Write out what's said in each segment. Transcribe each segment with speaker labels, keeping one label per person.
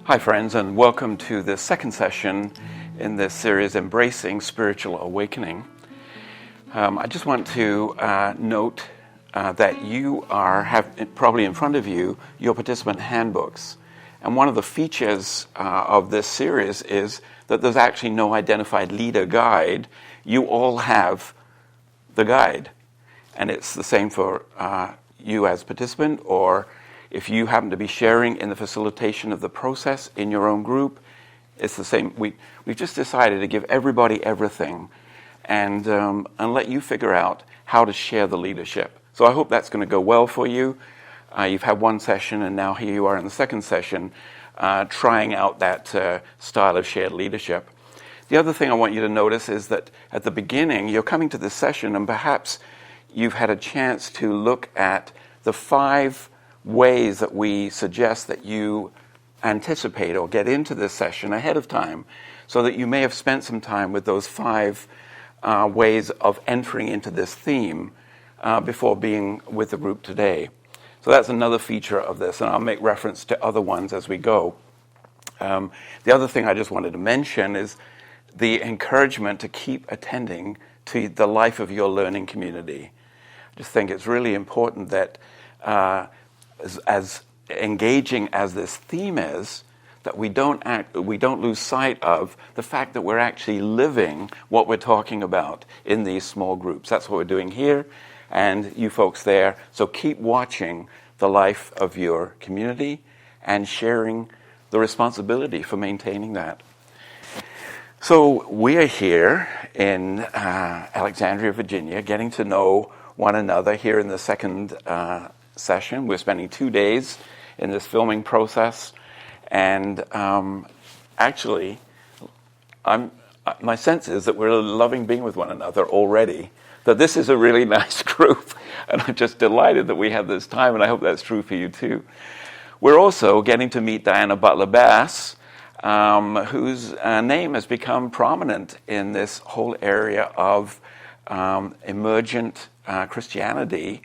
Speaker 1: Hi friends, and welcome to the second session in this series, Embracing Spiritual Awakening. I just want to note that you have probably in front of you your participant handbooks. And one of the features of this series is that there's actually no identified leader guide. You all have the guide. And it's the same for you as participant, or if you happen to be sharing in the facilitation of the process in your own group, it's the same. We've just decided to give everybody everything and let you figure out how to share the leadership. So I hope that's going to go well for you. You've had one session, and now here you are in the second session trying out that style of shared leadership. The other thing I want you to notice is that at the beginning, you're coming to this session, and perhaps you've had a chance to look at the 5 ways that we suggest that you anticipate or get into this session ahead of time, so that you may have spent some time with those 5 ways of entering into this theme before being with the group today. So that's another feature of this, and I'll make reference to other ones as we go. The other thing I just wanted to mention is the encouragement to keep attending to the life of your learning community. I just think it's really important that as engaging as this theme is, that we don't lose sight of the fact that we're actually living what we're talking about in these small groups. That's what we're doing here, and you folks there. So keep watching the life of your community and sharing the responsibility for maintaining that. So we're here in Alexandria, Virginia, getting to know one another here in the second session. We're spending 2 days in this filming process, and actually, my sense is that we're loving being with one another already, that this is a really nice group, and I'm just delighted that we have this time, and I hope that's true for you too. We're also getting to meet Diana Butler Bass, whose name has become prominent in this whole area of emergent Christianity.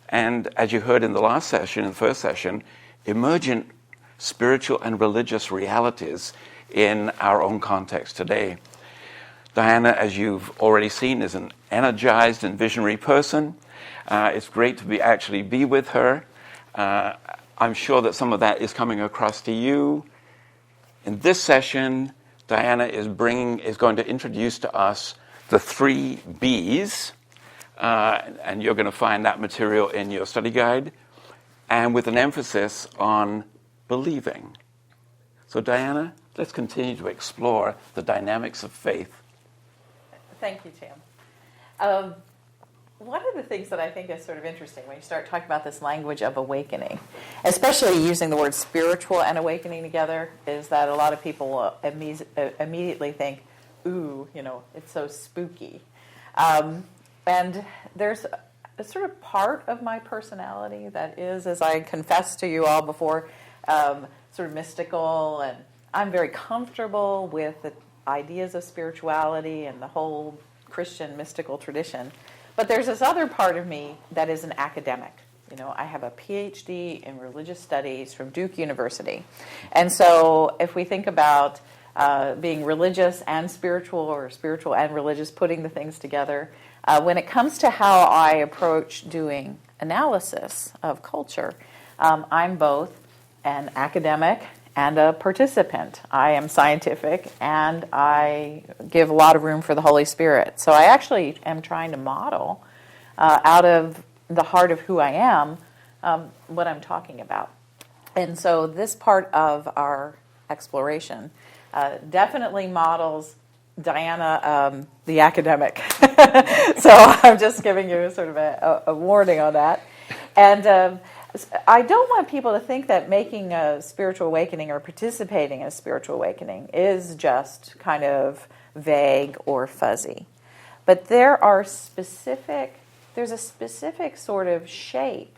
Speaker 1: And as you heard in the last session, in the first session, emergent spiritual and religious realities in our own context today. Diana, as you've already seen, is an energized and visionary person. It's great to actually be with her. I'm sure that some of that is coming across to you. In this session, Diana is going to introduce to us the 3 B's. And you're going to find that material in your study guide, and with an emphasis on believing. So Diana, let's continue to explore the dynamics of faith.
Speaker 2: Thank you, Tim. One of the things that I think is sort of interesting when you start talking about this language of awakening, especially using the word spiritual and awakening together, is that a lot of people immediately think, ooh, it's so spooky. And there's a sort of part of my personality that is, as I confessed to you all before, sort of mystical, and I'm very comfortable with the ideas of spirituality and the whole Christian mystical tradition. But there's this other part of me that is an academic. I have a PhD in religious studies from Duke University. And so if we think about being religious and spiritual, or spiritual and religious, putting the things together, when it comes to how I approach doing analysis of culture, I'm both an academic and a participant. I am scientific, and I give a lot of room for the Holy Spirit. So I actually am trying to model out of the heart of who I am what I'm talking about. And so this part of our exploration definitely models Diana, the academic. So I'm just giving you sort of a warning on that. And I don't want people to think that making a spiritual awakening or participating in a spiritual awakening is just kind of vague or fuzzy. But there's a specific sort of shape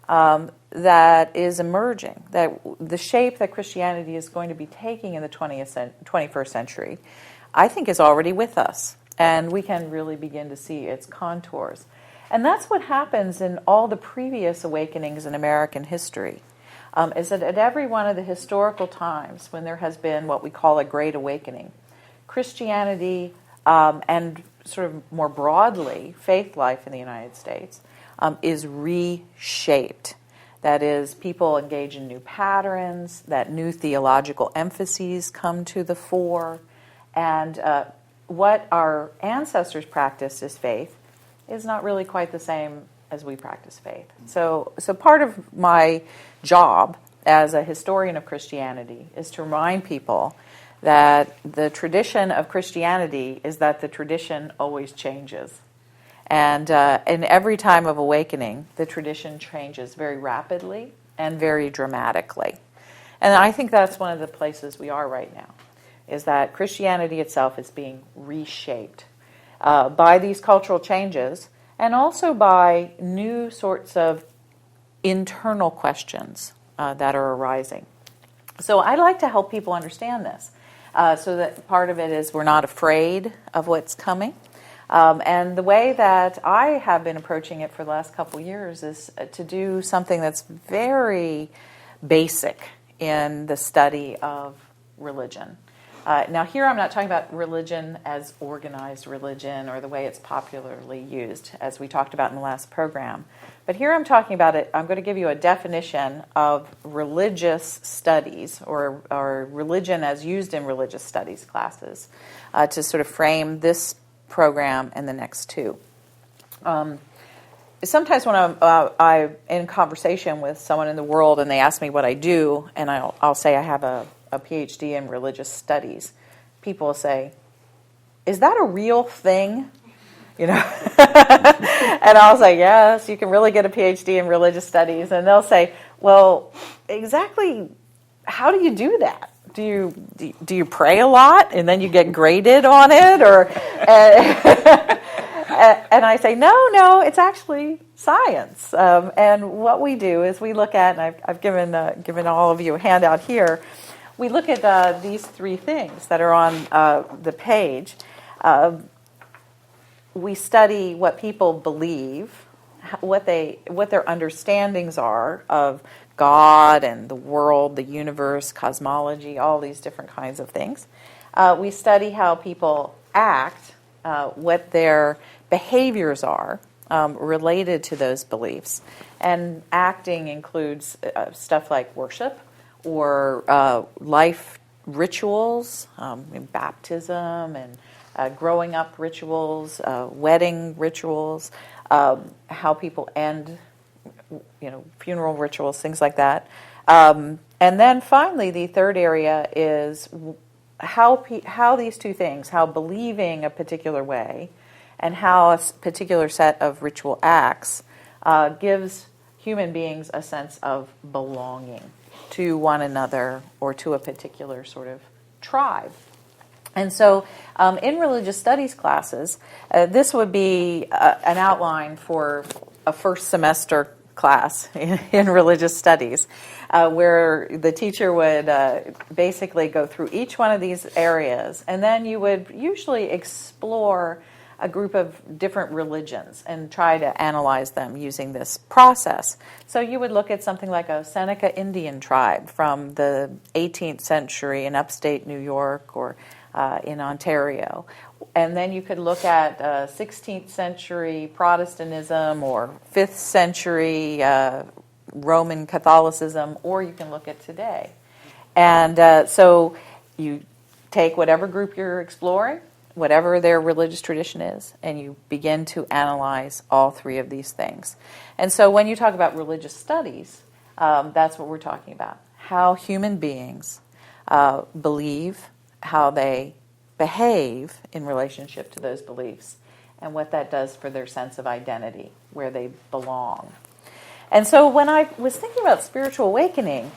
Speaker 2: that is emerging, that the shape that Christianity is going to be taking in the 21st century, I think is already with us, and we can really begin to see its contours. And that's what happens in all the previous awakenings in American history. is that at every one of the historical times when there has been what we call a Great Awakening, Christianity and sort of more broadly faith life in the United States is reshaped. That is, people engage in new patterns, that new theological emphases come to the fore, and what our ancestors practiced as faith is not really quite the same as we practice faith. So part of my job as a historian of Christianity is to remind people that the tradition of Christianity is that the tradition always changes. And in every time of awakening, the tradition changes very rapidly and very dramatically. And I think that's one of the places we are right now, is that Christianity itself is being reshaped by these cultural changes and also by new sorts of internal questions that are arising. So I like to help people understand this, so that part of it is we're not afraid of what's coming. And the way that I have been approaching it for the last couple years is to do something that's very basic in the study of religion. Now here I'm not talking about religion as organized religion or the way it's popularly used, as we talked about in the last program. But here I'm talking about it, I'm going to give you a definition of religious studies or religion as used in religious studies classes to sort of frame this program and the next two. Sometimes when I'm in conversation with someone in the world and they ask me what I do, and I'll say I have a PhD in religious studies, people will say, "Is that a real thing?" You know, and I'll say, "Yes, you can really get a PhD in religious studies." And they'll say, "Well, exactly how do you do that? Do you pray a lot and then you get graded on it, or?" And I say, no, it's actually science. And what we do is we look at, and I've given all of you a handout here. We look at these three things that are on the page. We study what people believe, what their understandings are of God and the world, the universe, cosmology, all these different kinds of things. We study how people act, what their behaviors are related to those beliefs. And acting includes stuff like worship or life rituals, baptism and growing up rituals, wedding rituals, how people end, funeral rituals, things like that. And then finally, the third area is how these two things, how believing a particular way and how a particular set of ritual acts gives human beings a sense of belonging to one another or to a particular sort of tribe. And so in religious studies classes, this would be an outline for a first semester class in religious studies, where the teacher would basically go through each one of these areas, and then you would usually explore a group of different religions and try to analyze them using this process. So you would look at something like a Seneca Indian tribe from the 18th century in upstate New York or in Ontario. And then you could look at 16th century Protestantism or 5th century Roman Catholicism, or you can look at today. And so you take whatever group you're exploring, whatever their religious tradition is, and you begin to analyze all three of these things. And so when you talk about religious studies, that's what we're talking about. How human beings believe, how they behave in relationship to those beliefs, and what that does for their sense of identity, where they belong. And so when I was thinking about spiritual awakening,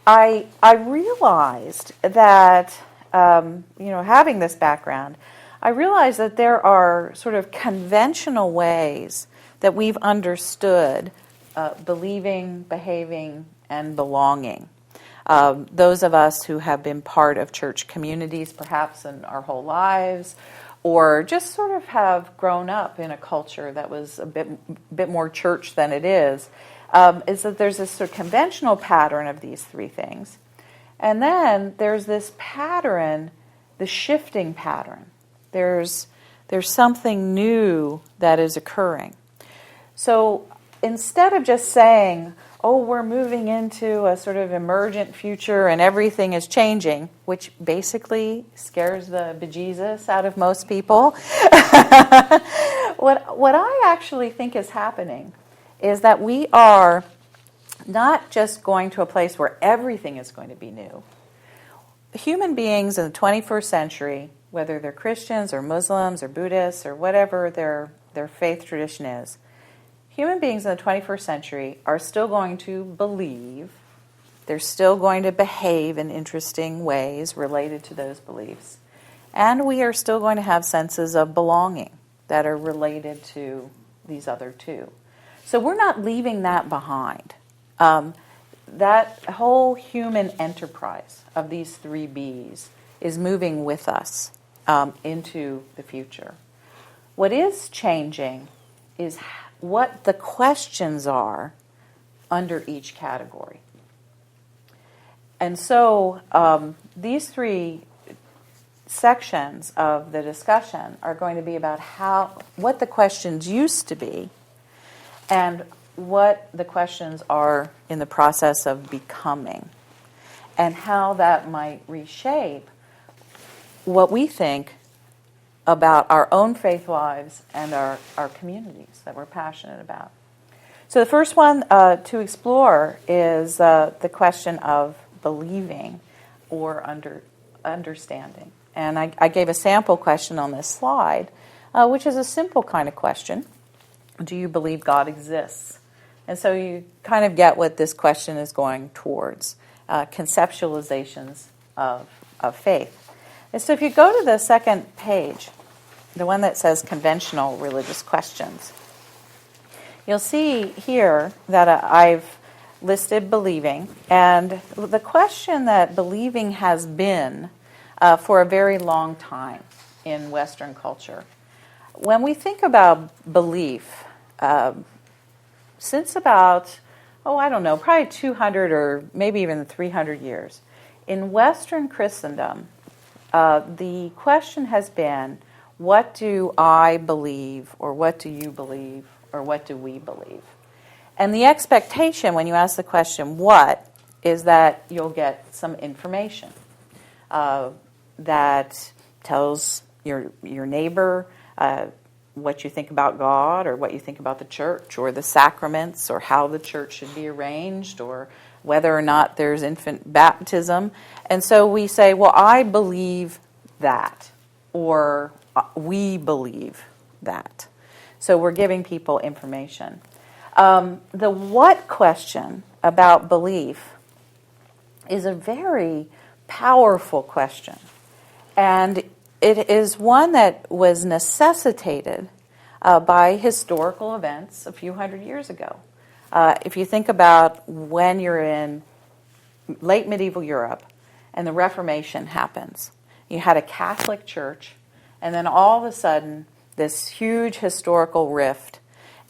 Speaker 2: I realized that, having this background, I realized that there are sort of conventional ways that we've understood believing, behaving, and belonging. Those of us who have been part of church communities perhaps in our whole lives, or just sort of have grown up in a culture that was a bit more church than it is, is that there's this sort of conventional pattern of these three things. And then there's this pattern, the shifting pattern. There's something new that is occurring. So instead of just saying, oh, we're moving into a sort of emergent future and everything is changing, which basically scares the bejesus out of most people, what I actually think is happening is that we are not just going to a place where everything is going to be new. Human beings in the 21st century, whether they're Christians or Muslims or Buddhists or whatever their faith tradition is, human beings in the 21st century are still going to believe, they're still going to behave in interesting ways related to those beliefs, and we are still going to have senses of belonging that are related to these other two. So we're not leaving that behind. That whole human enterprise of these three B's is moving with us into the future. What is changing is what the questions are under each category. And so these three sections of the discussion are going to be about what the questions used to be and what the questions are in the process of becoming, and how that might reshape what we think about our own faith lives and our communities that we're passionate about. So the first one to explore is the question of believing or understanding. And I gave a sample question on this slide, which is a simple kind of question. Do you believe God exists? And so you kind of get what this question is going towards, conceptualizations of faith. And so if you go to the second page, the one that says conventional religious questions, you'll see here that I've listed believing. And the question that believing has been for a very long time in Western culture. When we think about belief, since about, probably 200 or maybe even 300 years, in Western Christendom, the question has been, what do I believe, or what do you believe, or what do we believe? And the expectation when you ask the question, what, is that you'll get some information that tells your neighbor what you think about God, or what you think about the church, or the sacraments, or how the church should be arranged, or whether or not there's infant baptism. And so we say, well, I believe that, or we believe that. So we're giving people information. The what question about belief is a very powerful question. And it is one that was necessitated by historical events a few hundred years ago. If you think about when you're in late medieval Europe and the Reformation happens, you had a Catholic Church, and then all of a sudden this huge historical rift,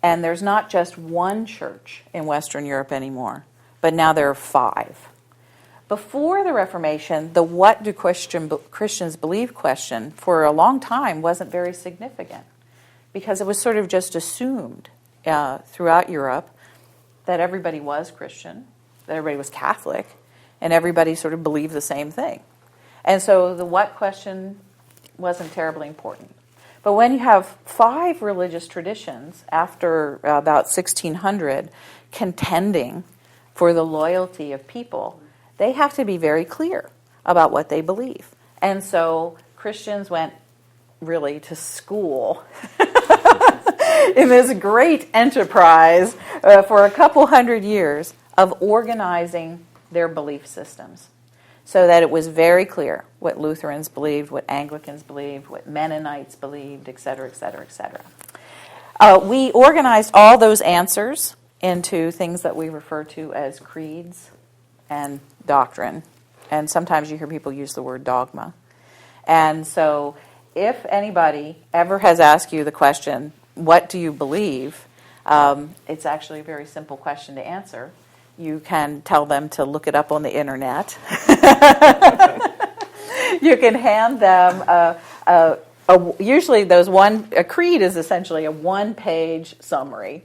Speaker 2: and there's not just one church in Western Europe anymore, but now there are 5. Before the Reformation, the what do Christians believe question for a long time wasn't very significant, because it was sort of just assumed throughout Europe that everybody was Christian, that everybody was Catholic, and everybody sort of believed the same thing. And so the what question wasn't terribly important. But when you have 5 religious traditions after about 1600 contending for the loyalty of people, they have to be very clear about what they believe. And so Christians went really to school in this great enterprise for a couple hundred years of organizing their belief systems, so that it was very clear what Lutherans believed, what Anglicans believed, what Mennonites believed, et cetera, et cetera, et cetera. We organized all those answers into things that we refer to as creeds and doctrine. And sometimes you hear people use the word dogma. And so if anybody ever has asked you the question, what do you believe? It's actually a very simple question to answer. You can tell them to look it up on the internet. You can hand them usually a creed is essentially a one-page summary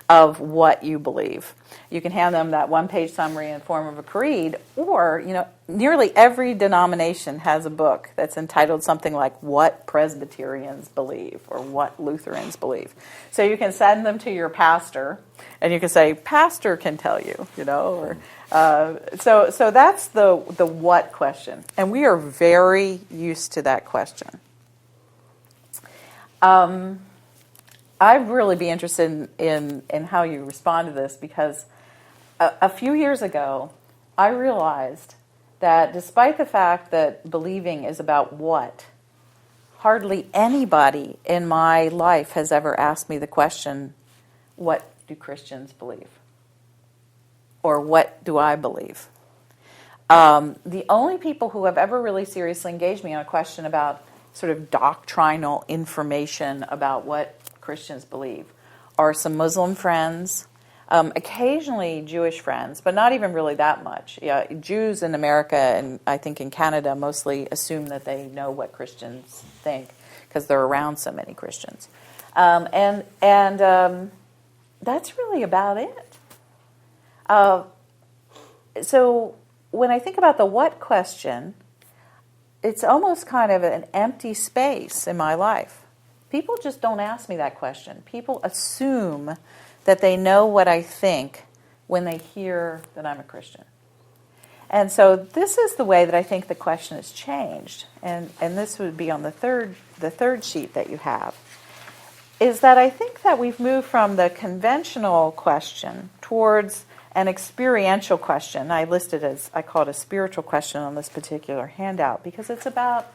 Speaker 2: of what you believe. You can hand them that one-page summary in the form of a creed, or, nearly every denomination has a book that's entitled something like What Presbyterians Believe or What Lutherans Believe. So you can send them to your pastor, and you can say, Pastor can tell you, or so that's the what question. And we are very used to that question. I'd really be interested in how you respond to this, because a few years ago, I realized that despite the fact that believing is about what, hardly anybody in my life has ever asked me the question, what do Christians believe? Or what do I believe? The only people who have ever really seriously engaged me on a question about sort of doctrinal information about what Christians believe are some Muslim friends, occasionally Jewish friends, but not even really that much. Yeah, Jews in America and I think in Canada mostly assume that they know what Christians think because they're around so many Christians. And that's really about it. So when I think about the what question, it's almost kind of an empty space in my life. People just don't ask me that question. People assume that they know what I think when they hear that I'm a Christian. And so this is the way that I think the question has changed. And this would be on the third sheet that you have, is that I think that we've moved from the conventional question towards an experiential question. I call it a spiritual question on this particular handout, because it's about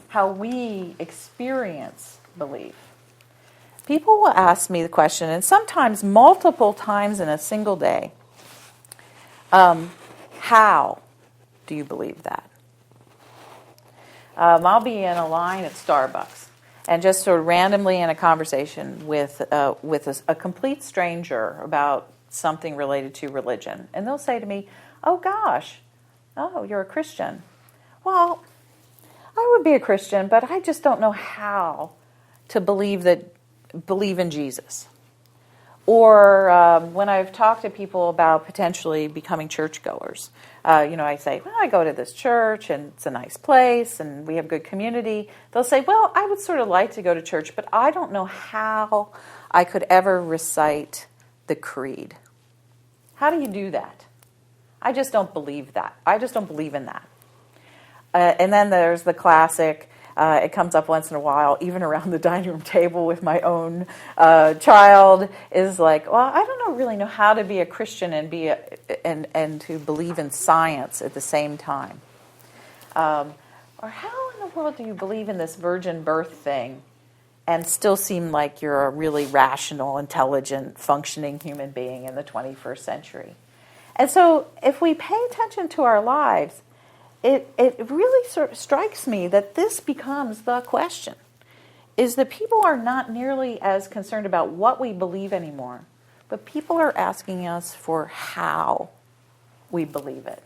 Speaker 2: how we experience belief. People will ask me the question, and sometimes multiple times in a single day, how do you believe that? I'll be in a line at Starbucks, and just sort of randomly in a conversation with a complete stranger about something related to religion. And they'll say to me, oh gosh, you're a Christian. Well, I would be a Christian, but I just don't know how to believe in Jesus. Or when I've talked to people about potentially becoming churchgoers, I say, well, I go to this church and it's a nice place and we have good community. They'll say, well, I would sort of like to go to church, but I don't know how I could ever recite the creed. How do you do that? I just don't believe that. I just don't believe in that. And then there's the classic, it comes up once in a while, even around the dining room table with my own child, is like, well, I don't really know how to be a Christian and to believe in science at the same time. Or how in the world do you believe in this virgin birth thing and still seem like you're a really rational, intelligent, functioning human being in the 21st century? And so if we pay attention to our lives, it really sort of strikes me that this becomes the question, is that people are not nearly as concerned about what we believe anymore, but people are asking us for how we believe it.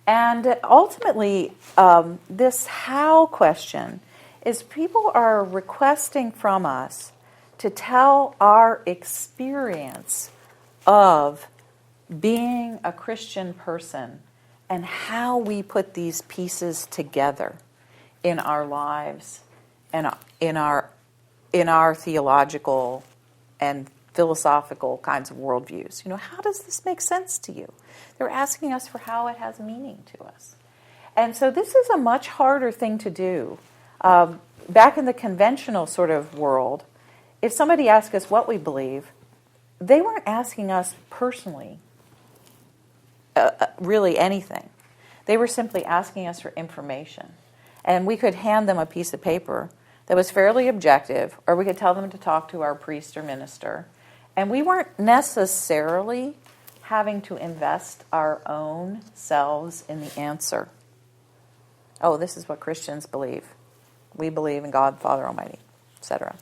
Speaker 2: And ultimately, this how question is people are requesting from us to tell our experience of being a Christian person and how we put these pieces together in our lives and in our theological and philosophical kinds of worldviews. How does this make sense to you? They're asking us for how it has meaning to us. And so this is a much harder thing to do. Back in the conventional sort of world, if somebody asked us what we believe, they weren't asking us personally really anything. They were simply asking us for information. And we could hand them a piece of paper that was fairly objective, or we could tell them to talk to our priest or minister. And we weren't necessarily having to invest our own selves in the answer. Oh, this is what Christians believe. We believe in God, Father Almighty, etc.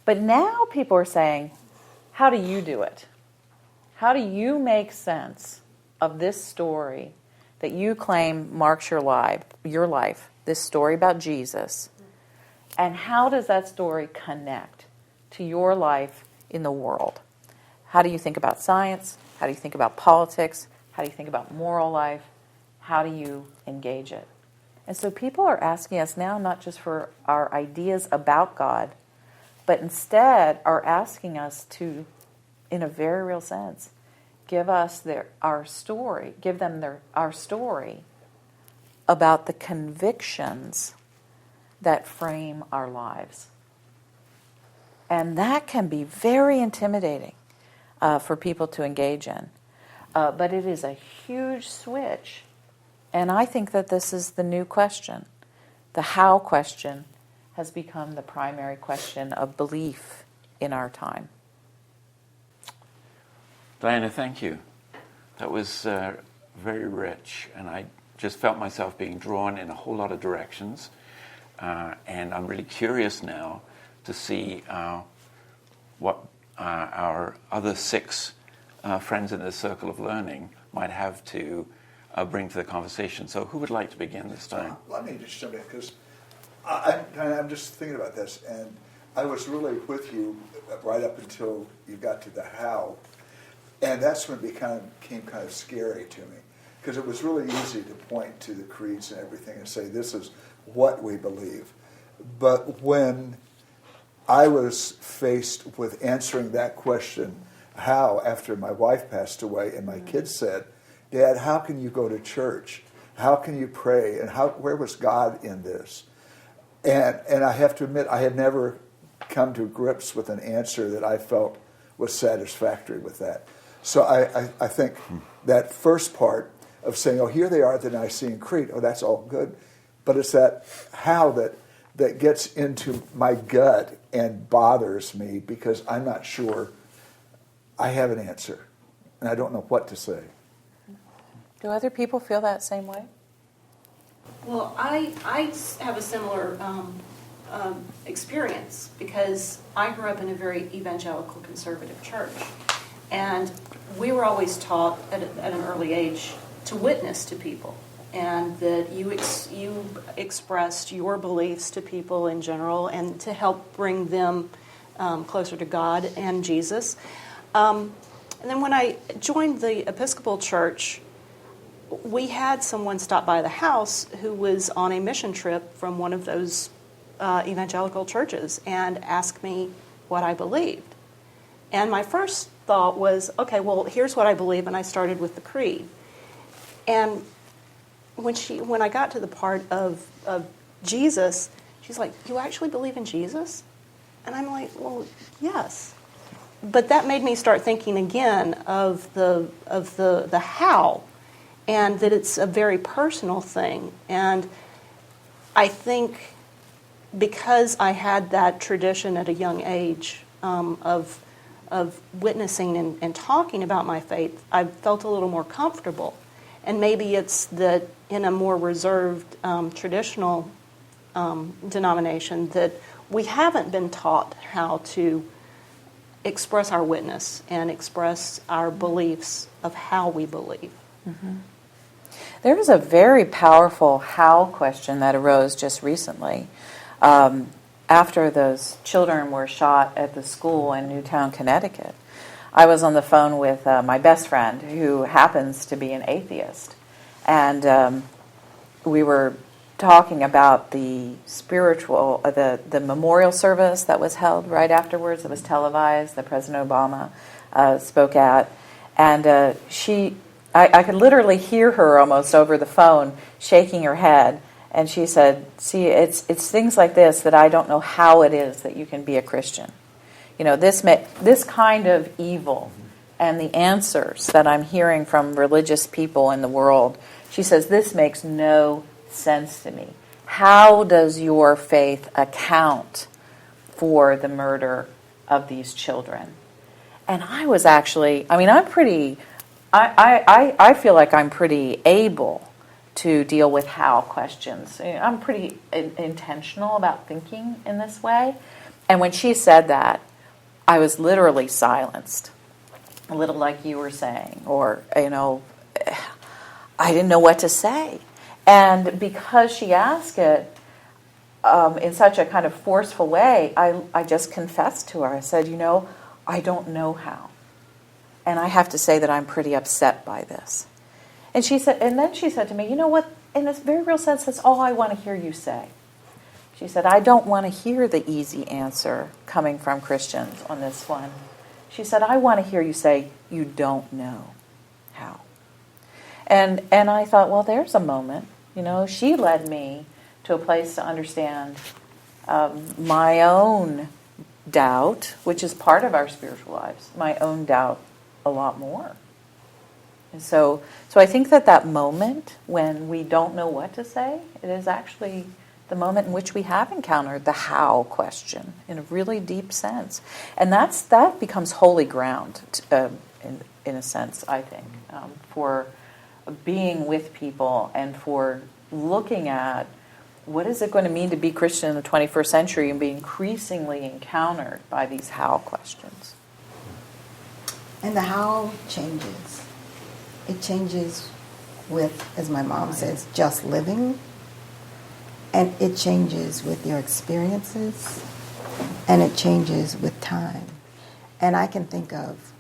Speaker 2: But now people are saying, how do you do it? How do you make sense of this story that you claim marks your life, this story about Jesus, and how does that story connect to your life in the world? How do you think about science? How do you think about politics? How do you think about moral life? How do you engage it? And so people are asking us now not just for our ideas about God, but instead are asking us to, in a very real sense, give us our story about the convictions that frame our lives. And that can be very intimidating for people to engage in. But it is a huge switch. And I think that this is the new question. The how question has become the primary question of belief in our time.
Speaker 1: Diana, thank you. That was very rich, and I just felt myself being drawn in a whole lot of directions. And I'm really curious now to see what our other 6 friends in this circle of learning might have to bring to the conversation. So who would like to begin this time?
Speaker 3: Let me just jump in, because I'm just thinking about this, and I was really with you right up until you got to the how, and that's when it became kind of scary to me, because it was really easy to point to the creeds and everything and say, this is what we believe. But when I was faced with answering that question, how, after my wife passed away and my kids said, Dad, how can you go to church? How can you pray? And where was God in this? And I have to admit, I had never come to grips with an answer that I felt was satisfactory with that. So I think that first part of saying, oh, here they are at the Nicene Creed, oh, that's all good. But it's that how that gets into my gut and bothers me, because I'm not sure I have an answer, and I don't know what to say.
Speaker 2: Do other people feel that same way?
Speaker 4: Well, I have a similar experience, because I grew up in a very evangelical conservative church, and we were always taught at an early age to witness to people, and that you expressed your beliefs to people in general, and to help bring them closer to God and Jesus. And then when I joined the Episcopal Church, we had someone stop by the house who was on a mission trip from one of those evangelical churches and ask me what I believed. And my first thought was, okay, well, here's what I believe, and I started with the creed. And when I got to the part of Jesus, she's like, you actually believe in Jesus? And I'm like, well, yes. But that made me start thinking again of the how, and that it's a very personal thing. And I think because I had that tradition at a young age of witnessing and talking about my faith, I felt a little more comfortable. And maybe it's that in a more reserved traditional denomination that we haven't been taught how to express our witness and express our beliefs of how we believe.
Speaker 2: Mm-hmm. There was a very powerful how question that arose just recently. After those children were shot at the school in Newtown, Connecticut, I was on the phone with my best friend, who happens to be an atheist. And we were talking about the spiritual, the memorial service that was held right afterwards. It was televised. That President Obama spoke at. And I could literally hear her almost over the phone shaking her head. And she said, see, it's things like this that I don't know how it is that you can be a Christian. You know, this kind of evil and the answers that I'm hearing from religious people in the world, she says, this makes no sense to me. How does your faith account for the murder of these children? And I was actually, I feel like I'm pretty able to deal with how questions. I'm pretty intentional about thinking in this way. And when she said that, I was literally silenced, a little like you were saying, or, I didn't know what to say. And because she asked it in such a kind of forceful way, I just confessed to her. I said, I don't know how. And I have to say that I'm pretty upset by this. And then she said to me, you know what, in this very real sense, that's all I want to hear you say. She said, I don't want to hear the easy answer coming from Christians on this one. She said, I want to hear you say, you don't know how. And I thought, well, there's a moment. She led me to a place to understand my own doubt, which is part of our spiritual lives, my own doubt a lot more. And so I think that moment when we don't know what to say, it is actually the moment in which we have encountered the how question in a really deep sense. And that becomes holy ground, in a sense, I think, for being with people and for looking at what is it going to mean to be Christian in the 21st century and be increasingly encountered by these how questions.
Speaker 5: And the how changes. It changes with, as my mom says, just living. And it changes with your experiences. And it changes with time. And I can think of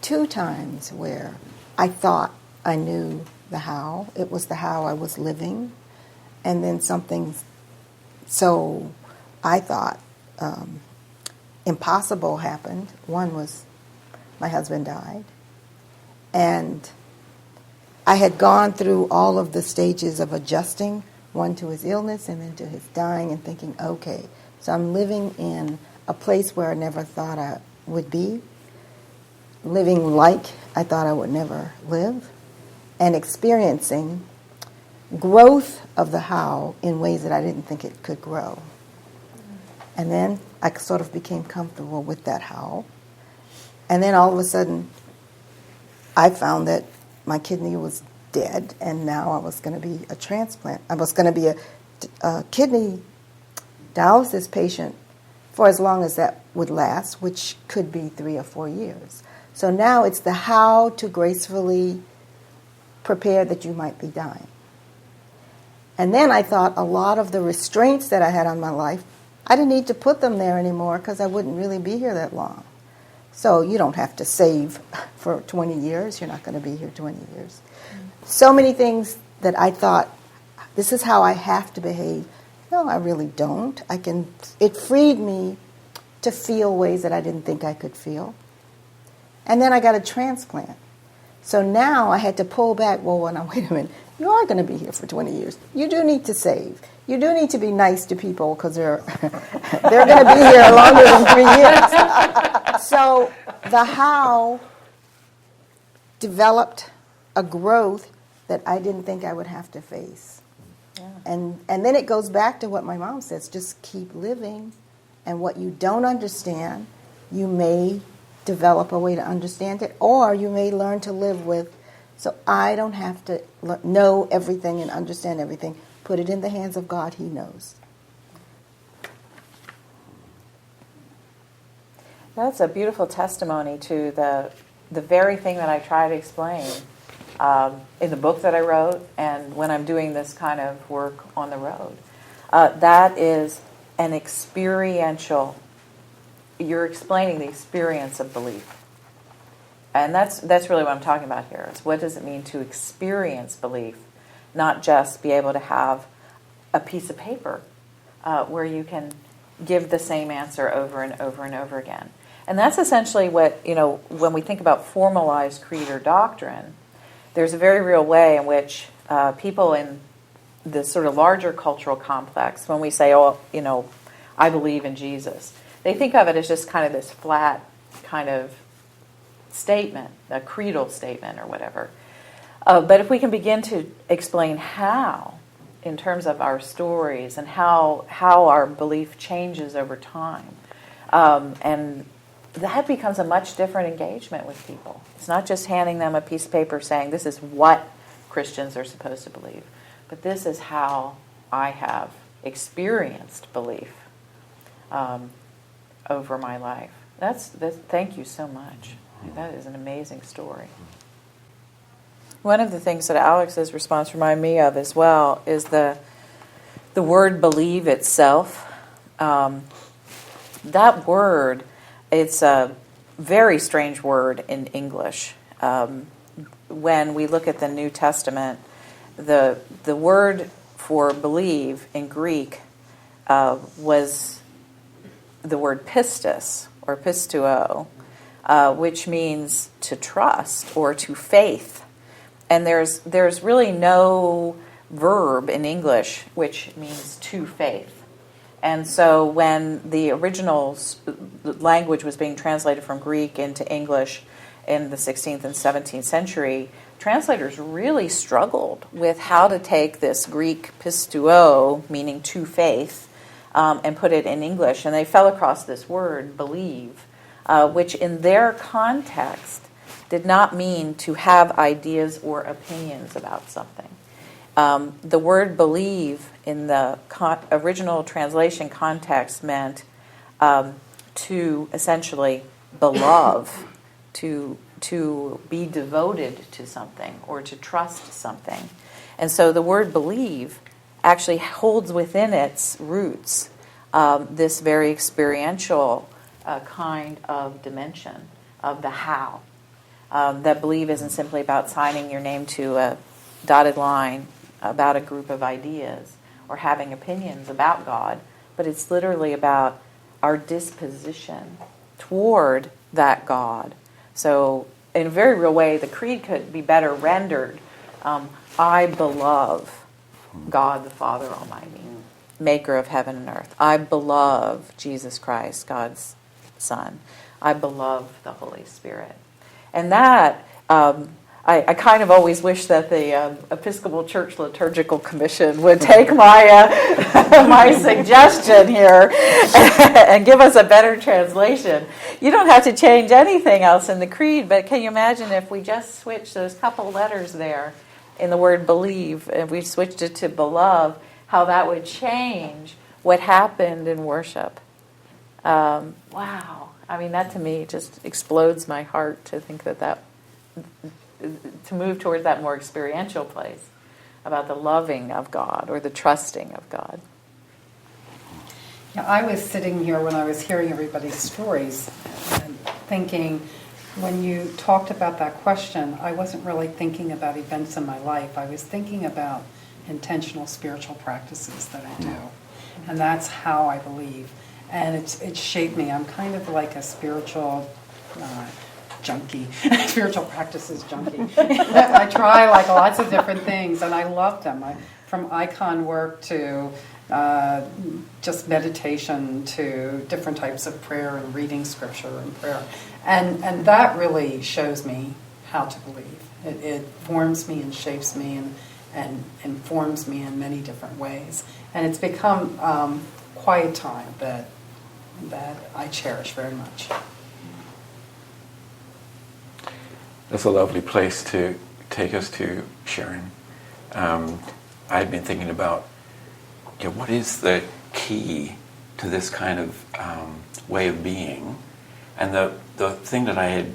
Speaker 5: 2 times where I thought I knew the how. It was the how I was living. And then something, so I thought, impossible happened. One was my husband died. And I had gone through all of the stages of adjusting, one to his illness and then to his dying, and thinking, okay, so I'm living in a place where I never thought I would be, living like I thought I would never live, and experiencing growth of the how in ways that I didn't think it could grow. And then I sort of became comfortable with that how. And then all of a sudden, I found that my kidney was dead, and now I was going to be a transplant. I was going to be a kidney dialysis patient for as long as that would last, which could be 3 or 4 years. So now it's the how to gracefully prepare that you might be dying. And then I thought a lot of the restraints that I had on my life, I didn't need to put them there anymore because I wouldn't really be here that long. So you don't have to save for 20 years. You're not going to be here 20 years. So many things that I thought, this is how I have to behave. No, I really don't. It freed me to feel ways that I didn't think I could feel. And then I got a transplant. So now I had to pull back. Well, now, wait a minute. You are going to be here for 20 years. You do need to save. You do need to be nice to people because they're going to be here longer than 3 years. So the how developed a growth that I didn't think I would have to face. Yeah. And then it goes back to what my mom says, just keep living. And what you don't understand, you may develop a way to understand it, or you may learn to live with. So I don't have to know everything and understand everything. Put it in the hands of God. He knows.
Speaker 2: That's a beautiful testimony to the very thing that I try to explain in the book that I wrote and when I'm doing this kind of work on the road. That is an experiential. You're explaining the experience of belief. And that's really what I'm talking about here. Is what does it mean to experience belief, not just be able to have a piece of paper where you can give the same answer over and over and over again. And that's essentially what, when we think about formalized creed or doctrine, there's a very real way in which people in this sort of larger cultural complex, when we say, I believe in Jesus, they think of it as just kind of this flat kind of statement, a creedal statement or whatever. But if we can begin to explain how, in terms of our stories and how our belief changes over time, and that becomes a much different engagement with people. It's not just handing them a piece of paper saying this is what Christians are supposed to believe, but this is how I have experienced belief. over my life. That's thank you so much. That is an amazing story. One of the things that Alex's response reminded me of as well is the word believe itself. That word, it's a very strange word in English. When we look at the New Testament, the word for believe in Greek was the word pistis or pistuo, which means to trust or to faith. And there's really no verb in English which means to faith. And so when the original language was being translated from Greek into English in the 16th and 17th century, translators really struggled with how to take this Greek pistuo, meaning to faith, and put it in English. And they fell across this word, believe, which in their context did not mean to have ideas or opinions about something. The word believe in the original translation context meant to essentially belove, to be devoted to something or to trust something. And so the word believe actually holds within its roots this very experiential kind of dimension of the how. That believe isn't simply about signing your name to a dotted line about a group of ideas or having opinions about God, but it's literally about our disposition toward that God. So in a very real way, the creed could be better rendered, I belove God the Father Almighty, maker of heaven and earth. I belove Jesus Christ, God's Son. I belove the Holy Spirit. And that, I kind of always wish that the Episcopal Church Liturgical Commission would take my my suggestion here and give us a better translation. You don't have to change anything else in the creed, but can you imagine if we just switched those couple letters there in the word believe, and we switched it to belove, how that would change what happened in worship. Wow. I mean, that to me just explodes my heart to think that to move towards that more experiential place about the loving of God or the trusting of God.
Speaker 6: Yeah, I was sitting here when I was hearing everybody's stories and thinking, when you talked about that question, I wasn't really thinking about events in my life. I was thinking about intentional spiritual practices that I do. And that's how I believe. And it's shaped me. I'm kind of like a spiritual junkie, spiritual practices junkie. I try like lots of different things, and I love them. From icon work to just meditation to different types of prayer and reading scripture and prayer. And that really shows me how to believe. It forms me and shapes me and informs me in many different ways. And it's become quiet time that I cherish very much.
Speaker 1: That's a lovely place to take us to, Sharon. I've been thinking about what is the key to this kind of way of being, and the thing that I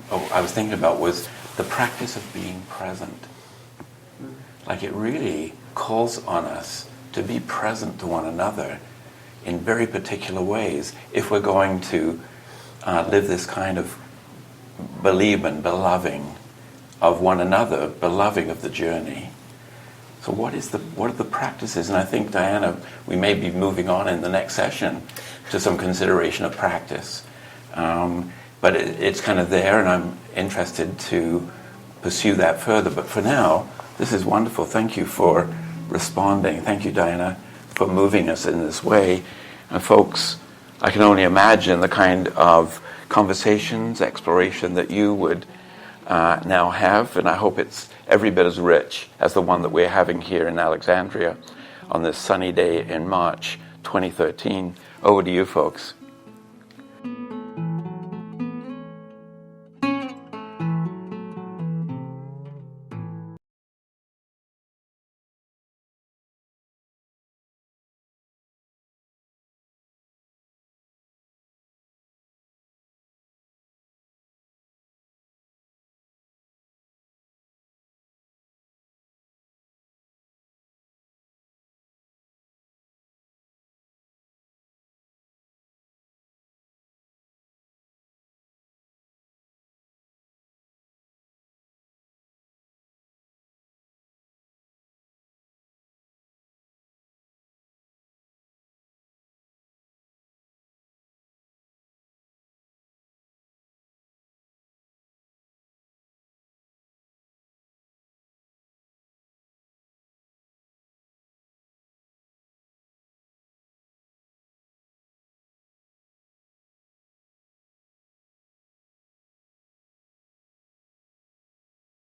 Speaker 1: was thinking about was the practice of being present. Like it really calls on us to be present to one another in very particular ways if we're going to live this kind of believe and beloving of one another, beloving of the journey. So what are the practices? And I think, Diana, we may be moving on in the next session to some consideration of practice. But it's kind of there, and I'm interested to pursue that further. But for now, this is wonderful. Thank you for responding. Thank you, Diana, for moving us in this way. And folks, I can only imagine the kind of conversations, exploration that you would now have, and I hope it's every bit as rich as the one that we're having here in Alexandria on this sunny day in March 2013. Over to you, folks.